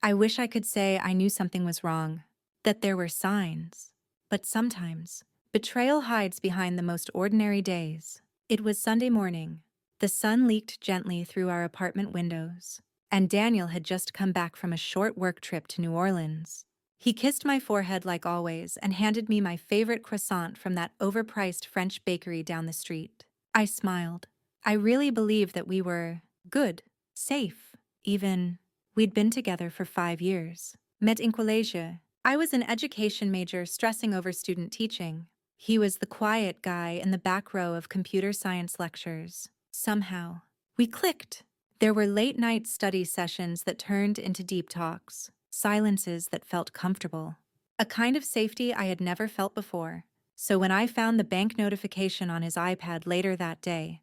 I wish I could say I knew something was wrong, that there were signs. But sometimes, betrayal hides behind the most ordinary days. It was Sunday morning. The sun leaked gently through our apartment windows, and Daniel had just come back from a short work trip to New Orleans. He kissed my forehead like always and handed me my favorite croissant from that overpriced French bakery down the street. I smiled. I really believed that we were good, safe, even. We'd been together for 5 years. Met in collège. I was an education major stressing over student teaching. He was the quiet guy in the back row of computer science lectures. Somehow, we clicked. There were late-night study sessions that turned into deep talks, silences that felt comfortable, a kind of safety I had never felt before. So when I found the bank notification on his iPad later that day,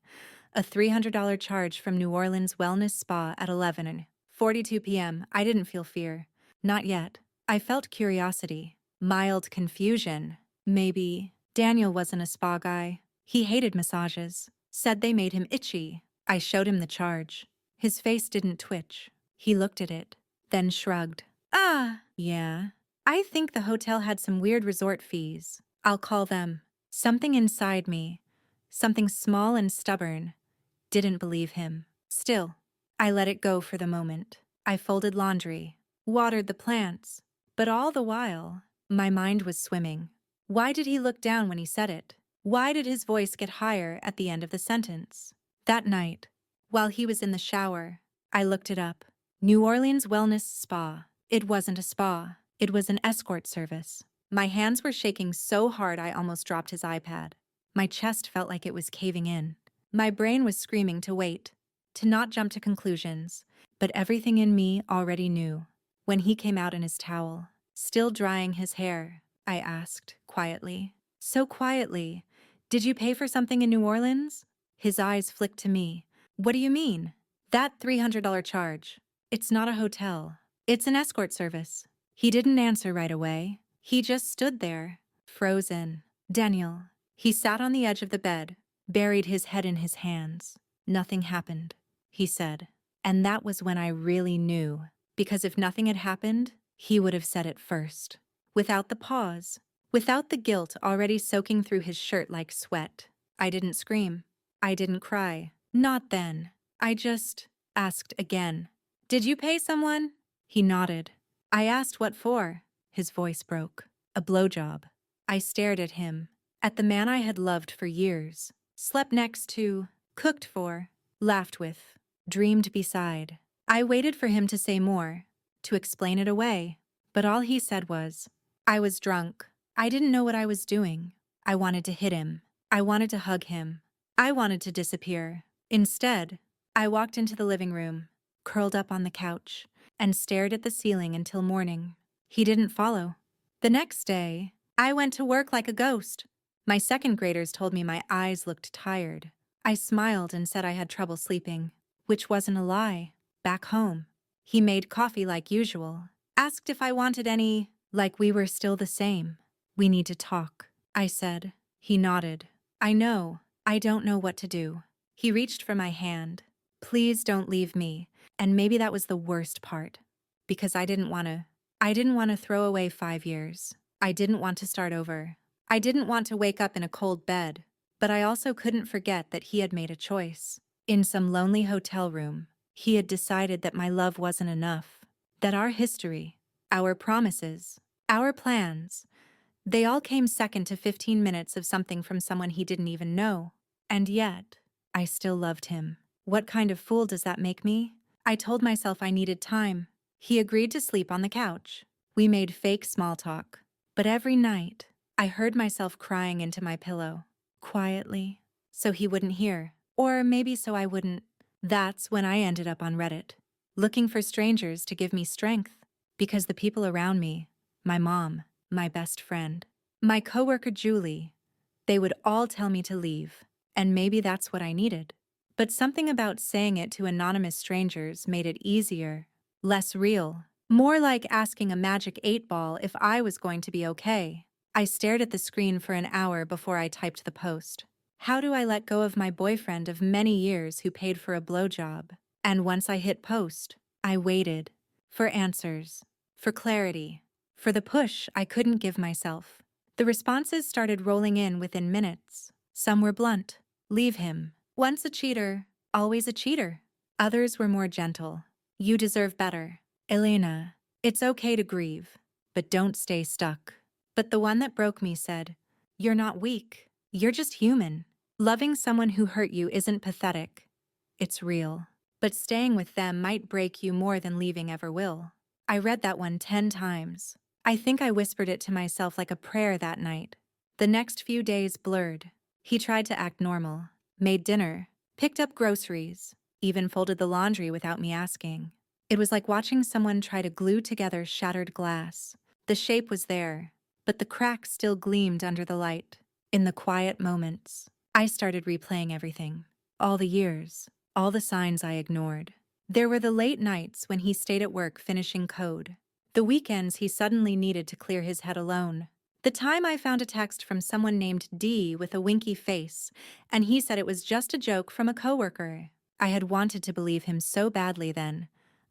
a $300 charge from New Orleans Wellness Spa at 11:42 p.m., I didn't feel fear. Not yet. I felt curiosity, mild confusion. Maybe Daniel wasn't a spa guy. He hated massages, said they made him itchy. I showed him the charge. His face didn't twitch. He looked at it, then shrugged. Yeah. I think the hotel had some weird resort fees. I'll call them. Something inside me, something small and stubborn, didn't believe him. Still, I let it go for the moment. I folded laundry, watered the plants, but all the while, my mind was swimming. Why did he look down when he said it? Why did his voice get higher at the end of the sentence? That night, while he was in the shower, I looked it up. New Orleans Wellness Spa. It wasn't a spa. It was an escort service. My hands were shaking so hard I almost dropped his iPad. My chest felt like it was caving in. My brain was screaming to wait, to not jump to conclusions, but everything in me already knew. When he came out in his towel, still drying his hair, I asked, quietly. So quietly, "Did you pay for something in New Orleans?" His eyes flicked to me. "What do you mean?" "That $300 charge. It's not a hotel. It's an escort service." He didn't answer right away. He just stood there, frozen. "Daniel." He sat on the edge of the bed, buried his head in his hands. "Nothing happened," he said. And that was when I really knew, because if nothing had happened, he would have said it first. Without the pause, without the guilt already soaking through his shirt like sweat. I didn't scream. I didn't cry. Not then. I just asked again. "Did you pay someone?" He nodded. I asked what for. His voice broke. "A blowjob." I stared at him, at the man I had loved for years, slept next to, cooked for, laughed with, dreamed beside. I waited for him to say more, to explain it away, but all he said was, "I was drunk. I didn't know what I was doing. I wanted to hit him. I wanted to hug him. I wanted to disappear." Instead, I walked into the living room, curled up on the couch, and stared at the ceiling until morning. He didn't follow. The next day, I went to work like a ghost. My second graders told me my eyes looked tired. I smiled and said I had trouble sleeping, which wasn't a lie. Back home, he made coffee like usual, asked if I wanted any, like we were still the same. "We need to talk," I said. He nodded. "I know. I don't know what to do." He reached for my hand. "Please don't leave me." And maybe that was the worst part, because I didn't want to throw away 5 years. I didn't want to start over. I didn't want to wake up in a cold bed, but I also couldn't forget that he had made a choice. In some lonely hotel room, he had decided that my love wasn't enough, that our history, our promises, our plans, they all came second to 15 minutes of something from someone he didn't even know. And yet, I still loved him. What kind of fool does that make me? I told myself I needed time. He agreed to sleep on the couch. We made fake small talk. But every night, I heard myself crying into my pillow, quietly, so he wouldn't hear. Or maybe so I wouldn't. That's when I ended up on Reddit, looking for strangers to give me strength. Because the people around me, my mom, my best friend, my coworker Julie, they would all tell me to leave. And maybe that's what I needed. But something about saying it to anonymous strangers made it easier, less real, more like asking a magic 8-ball if I was going to be okay. I stared at the screen for an hour before I typed the post. How do I let go of my boyfriend of many years who paid for a blowjob? And once I hit post, I waited for answers, for clarity, for the push I couldn't give myself. The responses started rolling in within minutes. Some were blunt. Leave him. Once a cheater, always a cheater. Others were more gentle. You deserve better. Elena, it's okay to grieve, but don't stay stuck. But the one that broke me said, you're not weak. You're just human. Loving someone who hurt you isn't pathetic. It's real. But staying with them might break you more than leaving ever will. I read that one 10 times. I think I whispered it to myself like a prayer that night. The next few days blurred. He tried to act normal, made dinner, picked up groceries, even folded the laundry without me asking. It was like watching someone try to glue together shattered glass. The shape was there, but the cracks still gleamed under the light. In the quiet moments, I started replaying everything. All the years, all the signs I ignored. There were the late nights when he stayed at work finishing code. The weekends he suddenly needed to clear his head alone. The time I found a text from someone named D with a winky face, and he said it was just a joke from a coworker. I had wanted to believe him so badly then.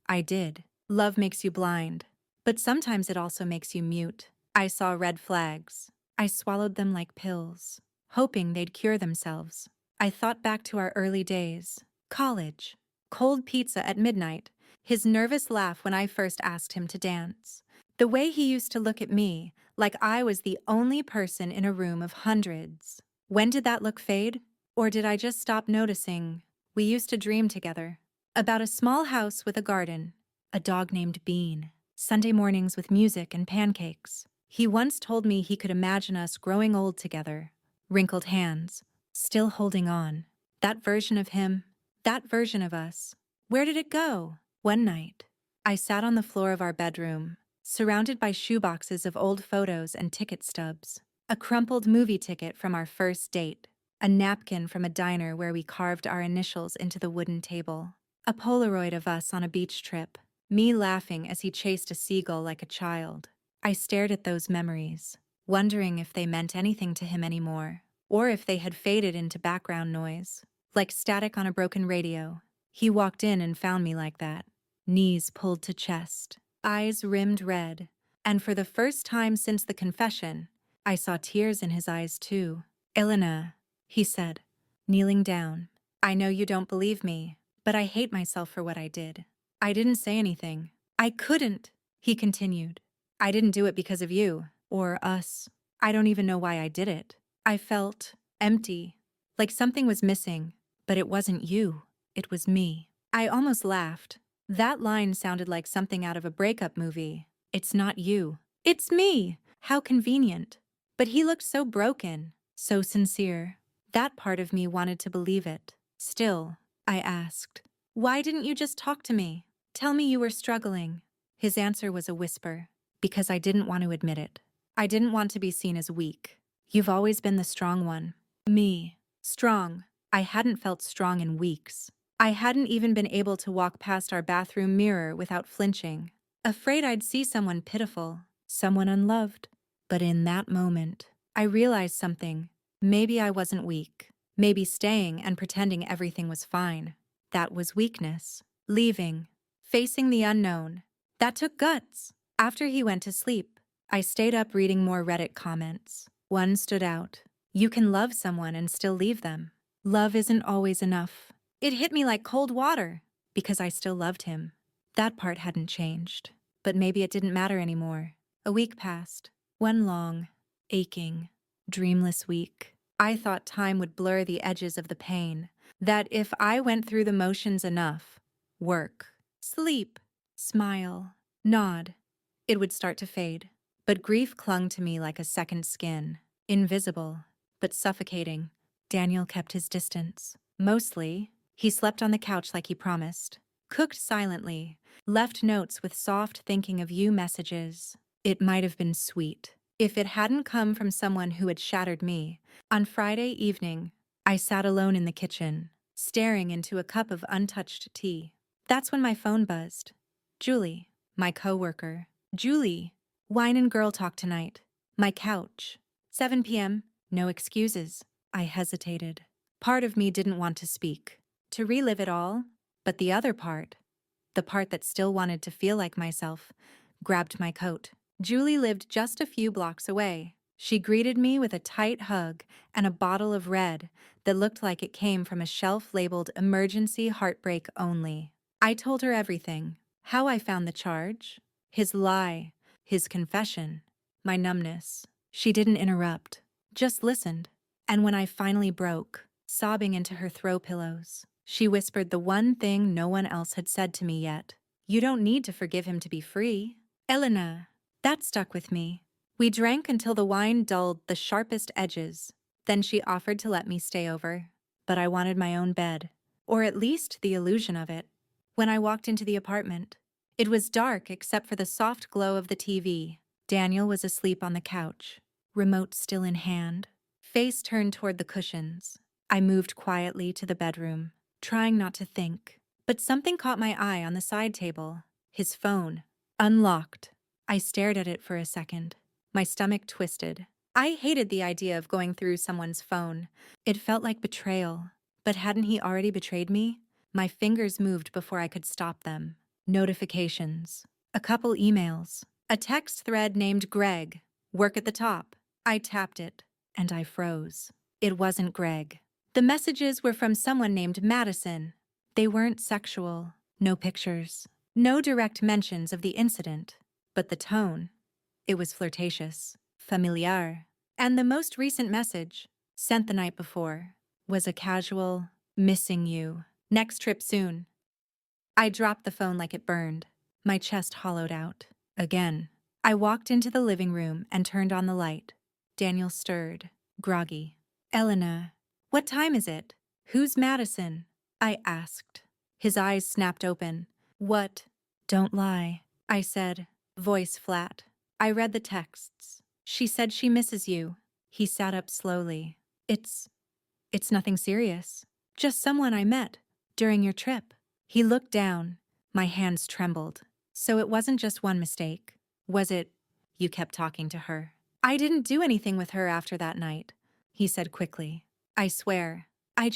I did. Love makes you blind, but sometimes it also makes you mute. I saw red flags. I swallowed them like pills, hoping they'd cure themselves. I thought back to our early days. College. Cold pizza at midnight. His nervous laugh when I first asked him to dance. The way he used to look at me, like I was the only person in a room of hundreds. When did that look fade? Or did I just stop noticing? We used to dream together. About a small house with a garden. A dog named Bean. Sunday mornings with music and pancakes. He once told me he could imagine us growing old together. Wrinkled hands. Still holding on. That version of him. That version of us. Where did it go? One night, I sat on the floor of our bedroom, surrounded by shoeboxes of old photos and ticket stubs. A crumpled movie ticket from our first date. A napkin from a diner where we carved our initials into the wooden table. A Polaroid of us on a beach trip. Me laughing as he chased a seagull like a child. I stared at those memories, wondering if they meant anything to him anymore, or if they had faded into background noise. Like static on a broken radio. He walked in and found me like that. Knees pulled to chest, eyes rimmed red, and for the first time since the confession, I saw tears in his eyes too. Elena, he said, kneeling down. I know you don't believe me, but I hate myself for what I did. I didn't say anything. I couldn't, he continued. I didn't do it because of you, or us. I don't even know why I did it. I felt empty, like something was missing. But it wasn't you, it was me. I almost laughed. That line sounded like something out of a breakup movie. It's not you. It's me. How convenient. But he looked so broken, so sincere. That part of me wanted to believe it. Still, I asked, why didn't you just talk to me? Tell me you were struggling. His answer was a whisper, because I didn't want to admit it. I didn't want to be seen as weak. You've always been the strong one. Me. Strong. I hadn't felt strong in weeks. I hadn't even been able to walk past our bathroom mirror without flinching, afraid I'd see someone pitiful, someone unloved. But in that moment, I realized something. Maybe I wasn't weak. Maybe staying and pretending everything was fine. That was weakness. Leaving. Facing the unknown. That took guts. After he went to sleep, I stayed up reading more Reddit comments. One stood out. You can love someone and still leave them. Love isn't always enough. It hit me like cold water, because I still loved him. That part hadn't changed, but maybe it didn't matter anymore. A week passed. One long, aching, dreamless week. I thought time would blur the edges of the pain, that if I went through the motions enough, work, sleep, smile, nod, it would start to fade. But grief clung to me like a second skin, invisible, but suffocating. Daniel kept his distance. Mostly, he slept on the couch like he promised, cooked silently, left notes with soft thinking of you messages. It might have been sweet, if it hadn't come from someone who had shattered me. On Friday evening, I sat alone in the kitchen, staring into a cup of untouched tea. That's when my phone buzzed. Julie, my coworker. Julie, wine and girl talk tonight. My couch. 7 p.m., no excuses. I hesitated. Part of me didn't want to speak, to relive it all, but the other part, the part that still wanted to feel like myself, grabbed my coat. Julie lived just a few blocks away. She greeted me with a tight hug and a bottle of red that looked like it came from a shelf labeled "Emergency Heartbreak Only." I told her everything: how I found the charge, his lie, his confession, my numbness. She didn't interrupt, just listened. And when I finally broke, sobbing into her throw pillows, she whispered the one thing no one else had said to me yet. "You don't need to forgive him to be free." Elena. That stuck with me. We drank until the wine dulled the sharpest edges. Then she offered to let me stay over. But I wanted my own bed, or at least the illusion of it. When I walked into the apartment, it was dark except for the soft glow of the TV. Daniel was asleep on the couch, remote still in hand, face turned toward the cushions. I moved quietly to the bedroom, trying not to think. But something caught my eye on the side table. His phone, unlocked. I stared at it for a second. My stomach twisted. I hated the idea of going through someone's phone. It felt like betrayal. But hadn't he already betrayed me? My fingers moved before I could stop them. Notifications. A couple emails. A text thread named Greg. Work at the top. I tapped it, and I froze. It wasn't Greg. The messages were from someone named Madison. They weren't sexual. No pictures. No direct mentions of the incident. But the tone. It was flirtatious. Familiar. And the most recent message, sent the night before, was a casual, "Missing you. Next trip soon." I dropped the phone like it burned. My chest hollowed out. Again. I walked into the living room and turned on the light. Daniel stirred, groggy. "Elena, what time is it? Who's Madison?" I asked. His eyes snapped open. "What?" "Don't lie," I said, voice flat. "I read the texts. She said she misses you." He sat up slowly. It's nothing serious. Just someone I met during your trip." He looked down. My hands trembled. "So it wasn't just one mistake, was it? You kept talking to her." "I didn't do anything with her after that night," he said quickly. "I swear. I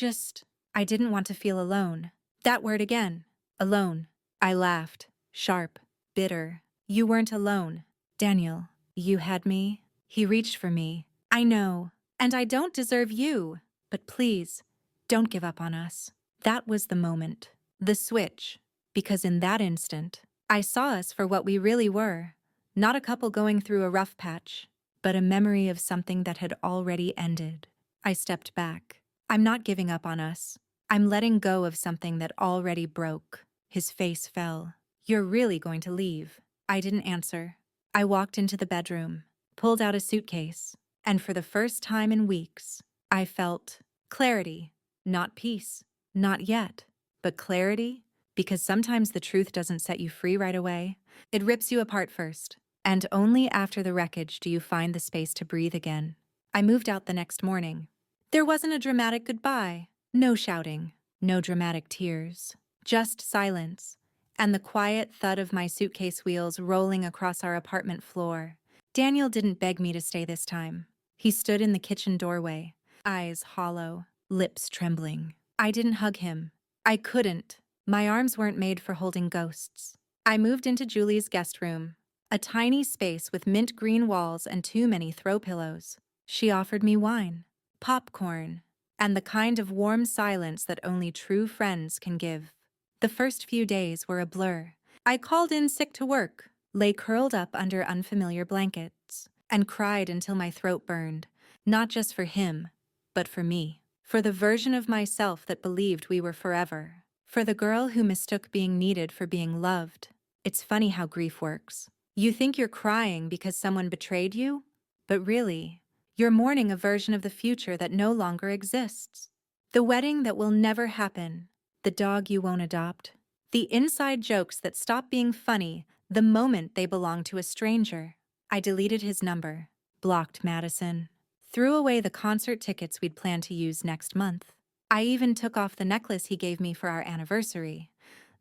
didn't want to feel alone." That word again. Alone. I laughed. Sharp. Bitter. "You weren't alone. Daniel, you had me." He reached for me. "I know. And I don't deserve you. But please, don't give up on us." That was the moment. The switch. Because in that instant, I saw us for what we really were. Not a couple going through a rough patch, but a memory of something that had already ended. I stepped back. "I'm not giving up on us. I'm letting go of something that already broke." His face fell. "You're really going to leave?" I didn't answer. I walked into the bedroom, pulled out a suitcase, and for the first time in weeks, I felt clarity. Not peace. Not yet. But clarity, because sometimes the truth doesn't set you free right away. It rips you apart first, and only after the wreckage do you find the space to breathe again. I moved out the next morning. There wasn't a dramatic goodbye. No shouting. No dramatic tears. Just silence, and the quiet thud of my suitcase wheels rolling across our apartment floor. Daniel didn't beg me to stay this time. He stood in the kitchen doorway, eyes hollow, lips trembling. I didn't hug him. I couldn't. My arms weren't made for holding ghosts. I moved into Julie's guest room, a tiny space with mint green walls and too many throw pillows. She offered me wine, popcorn, and the kind of warm silence that only true friends can give. The first few days were a blur. I called in sick to work, lay curled up under unfamiliar blankets, and cried until my throat burned, not just for him, but for me. For the version of myself that believed we were forever. For the girl who mistook being needed for being loved. It's funny how grief works. You think you're crying because someone betrayed you, but really, you're mourning a version of the future that no longer exists. The wedding that will never happen. The dog you won't adopt. The inside jokes that stop being funny the moment they belong to a stranger. I deleted his number, blocked Madison, threw away the concert tickets we'd planned to use next month. I even took off the necklace he gave me for our anniversary,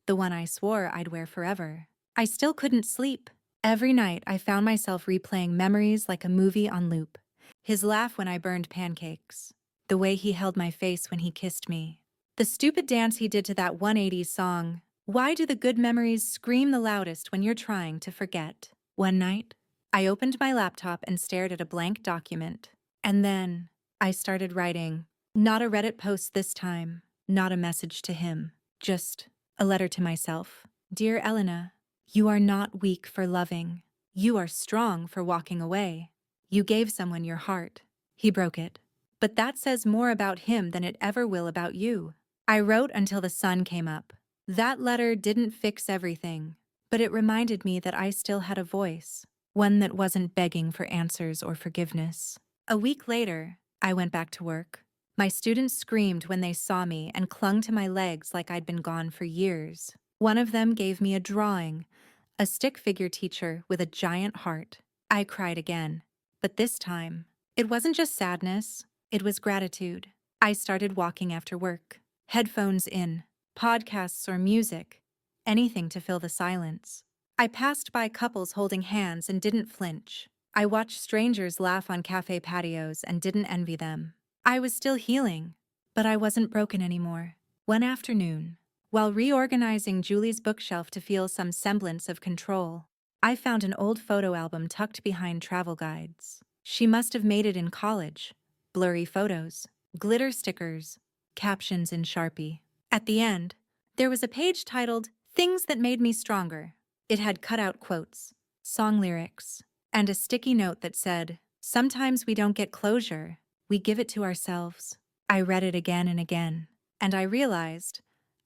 the one I swore I'd wear forever. I still couldn't sleep. Every night I found myself replaying memories like a movie on loop. His laugh when I burned pancakes. The way he held my face when he kissed me. The stupid dance he did to that 180s song. Why do the good memories scream the loudest when you're trying to forget? One night, I opened my laptop and stared at a blank document. And then, I started writing. Not a Reddit post this time, not a message to him, just a letter to myself. Dear Elena, you are not weak for loving. You are strong for walking away. You gave someone your heart. He broke it. But that says more about him than it ever will about you. I wrote until the sun came up. That letter didn't fix everything, but it reminded me that I still had a voice, one that wasn't begging for answers or forgiveness. A week later, I went back to work. My students screamed when they saw me and clung to my legs like I'd been gone for years. One of them gave me a drawing, a stick figure teacher with a giant heart. I cried again, but this time, it wasn't just sadness, it was gratitude. I started walking after work, headphones in, podcasts or music, anything to fill the silence. I passed by couples holding hands and didn't flinch. I watched strangers laugh on cafe patios and didn't envy them. I was still healing, but I wasn't broken anymore. One afternoon, while reorganizing Julie's bookshelf to feel some semblance of control, I found an old photo album tucked behind travel guides. She must have made it in college. Blurry photos, glitter stickers, captions in Sharpie. At the end, there was a page titled Things That Made Me Stronger. It had cutout quotes, song lyrics, and a sticky note that said, "Sometimes we don't get closure, we give it to ourselves." I read it again and again, and I realized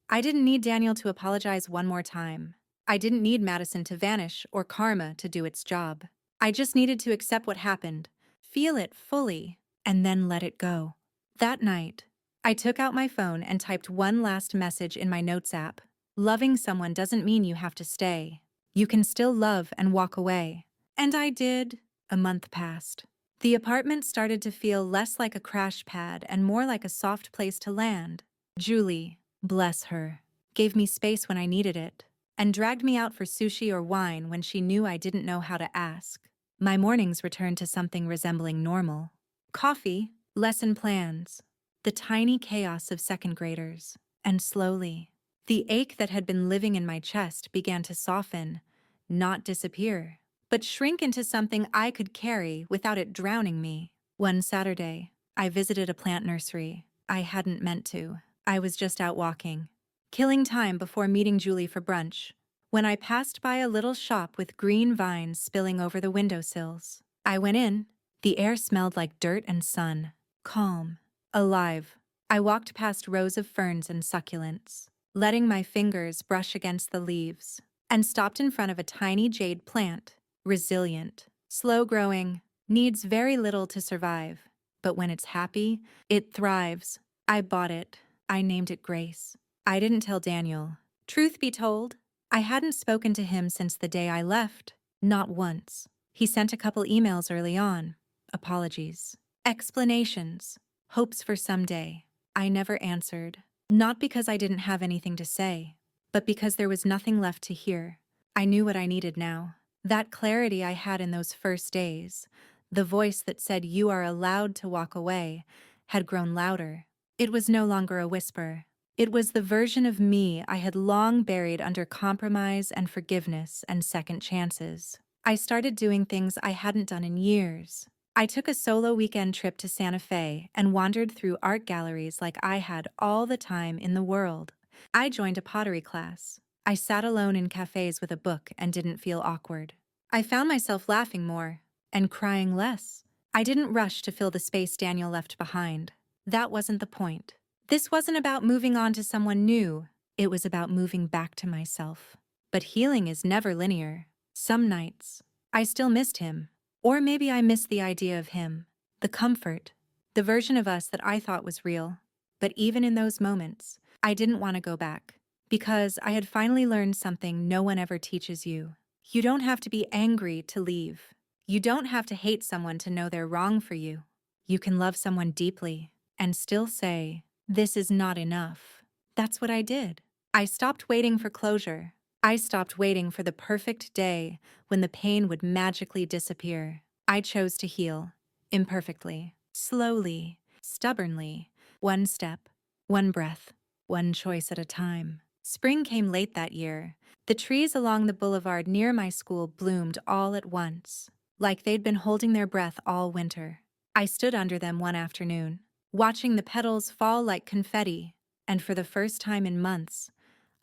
I didn't need Daniel to apologize one more time. I didn't need Madison to vanish or karma to do its job. I just needed to accept what happened, feel it fully, and then let it go. That night, I took out my phone and typed one last message in my notes app. Loving someone doesn't mean you have to stay. You can still love and walk away. And I did. A month passed. The apartment started to feel less like a crash pad and more like a soft place to land. Julie, bless her, gave me space when I needed it, and dragged me out for sushi or wine when she knew I didn't know how to ask. My mornings returned to something resembling normal. Coffee, lesson plans, the tiny chaos of second graders. And slowly, the ache that had been living in my chest began to soften, not disappear, but shrink into something I could carry without it drowning me. One Saturday, I visited a plant nursery. I hadn't meant to. I was just out walking, killing time before meeting Julie for brunch, when I passed by a little shop with green vines spilling over the windowsills. I went in. The air smelled like dirt and sun. Calm. Alive. I walked past rows of ferns and succulents, letting my fingers brush against the leaves, and stopped in front of a tiny jade plant. Resilient, slow-growing, needs very little to survive. But when it's happy, it thrives. I bought it. I named it Grace. I didn't tell Daniel. Truth be told, I hadn't spoken to him since the day I left. Not once. He sent a couple emails early on. Apologies. Explanations. Hopes for someday. I never answered. Not because I didn't have anything to say, but because there was nothing left to hear. I knew what I needed now. That clarity I had in those first days, the voice that said you are allowed to walk away, had grown louder. It was no longer a whisper. It was the version of me I had long buried under compromise and forgiveness and second chances. I started doing things I hadn't done in years. I took a solo weekend trip to Santa Fe and wandered through art galleries like I had all the time in the world. I joined a pottery class. I sat alone in cafes with a book and didn't feel awkward. I found myself laughing more and crying less. I didn't rush to fill the space Daniel left behind. That wasn't the point. This wasn't about moving on to someone new. It was about moving back to myself. But healing is never linear. Some nights, I still missed him. Or maybe I missed the idea of him. The comfort. The version of us that I thought was real. But even in those moments, I didn't want to go back. Because I had finally learned something no one ever teaches you. You don't have to be angry to leave. You don't have to hate someone to know they're wrong for you. You can love someone deeply and still say, "This is not enough." That's what I did. I stopped waiting for closure. I stopped waiting for the perfect day when the pain would magically disappear. I chose to heal, imperfectly, slowly, stubbornly, one step, one breath, one choice at a time. Spring came late that year. The trees along the boulevard near my school bloomed all at once, like they'd been holding their breath all winter. I stood under them one afternoon, watching the petals fall like confetti, and for the first time in months,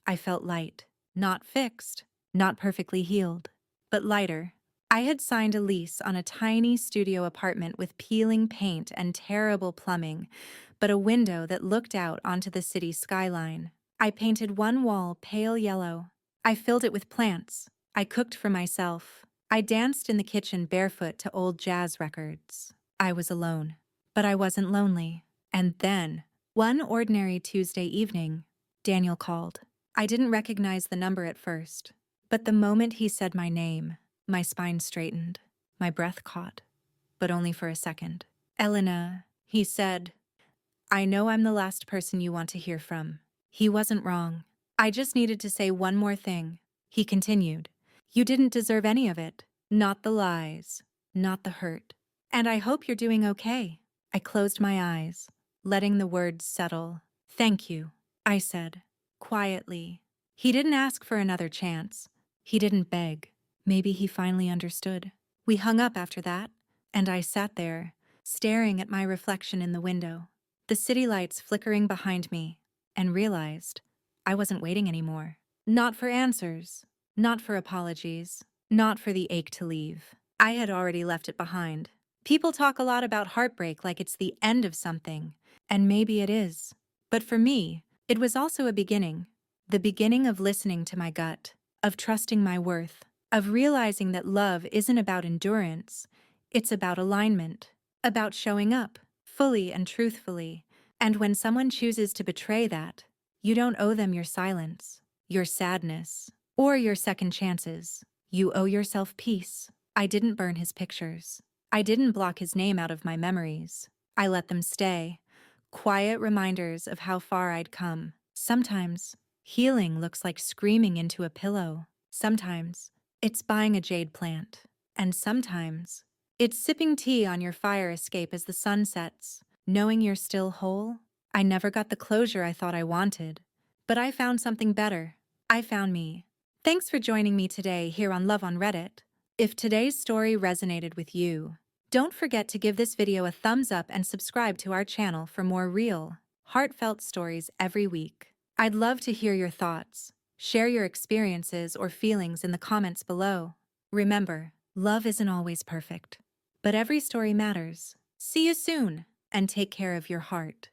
I felt light. Not fixed, not perfectly healed, but lighter. I had signed a lease on a tiny studio apartment with peeling paint and terrible plumbing, but a window that looked out onto the city skyline. I painted one wall pale yellow. I filled it with plants. I cooked for myself. I danced in the kitchen barefoot to old jazz records. I was alone, but I wasn't lonely. And then, one ordinary Tuesday evening, Daniel called. I didn't recognize the number at first, but the moment he said my name, my spine straightened. My breath caught, but only for a second. "Elena," he said, "I know I'm the last person you want to hear from." He wasn't wrong. I just needed to say one more thing. He continued, "You didn't deserve any of it. Not the lies, not the hurt. And I hope you're doing okay." I closed my eyes, letting the words settle. "Thank you," I said, quietly. He didn't ask for another chance. He didn't beg. Maybe he finally understood. We hung up after that, and I sat there, staring at my reflection in the window, the city lights flickering behind me, and realized I wasn't waiting anymore. Not for answers, not for apologies, not for the ache to leave. I had already left it behind. People talk a lot about heartbreak like it's the end of something, and maybe it is. But for me, it was also a beginning. The beginning of listening to my gut, of trusting my worth, of realizing that love isn't about endurance, it's about alignment, about showing up, fully and truthfully. And when someone chooses to betray that, you don't owe them your silence, your sadness, or your second chances. You owe yourself peace. I didn't burn his pictures. I didn't block his name out of my memories. I let them stay, quiet reminders of how far I'd come. Sometimes, healing looks like screaming into a pillow. Sometimes, it's buying a jade plant. And sometimes, it's sipping tea on your fire escape as the sun sets, knowing you're still whole. I never got the closure I thought I wanted, but I found something better. I found me. Thanks for joining me today here on Love on Reddit. If today's story resonated with you, don't forget to give this video a thumbs up and subscribe to our channel for more real, heartfelt stories every week. I'd love to hear your thoughts. Share your experiences or feelings in the comments below. Remember, love isn't always perfect, but every story matters. See you soon, and take care of your heart.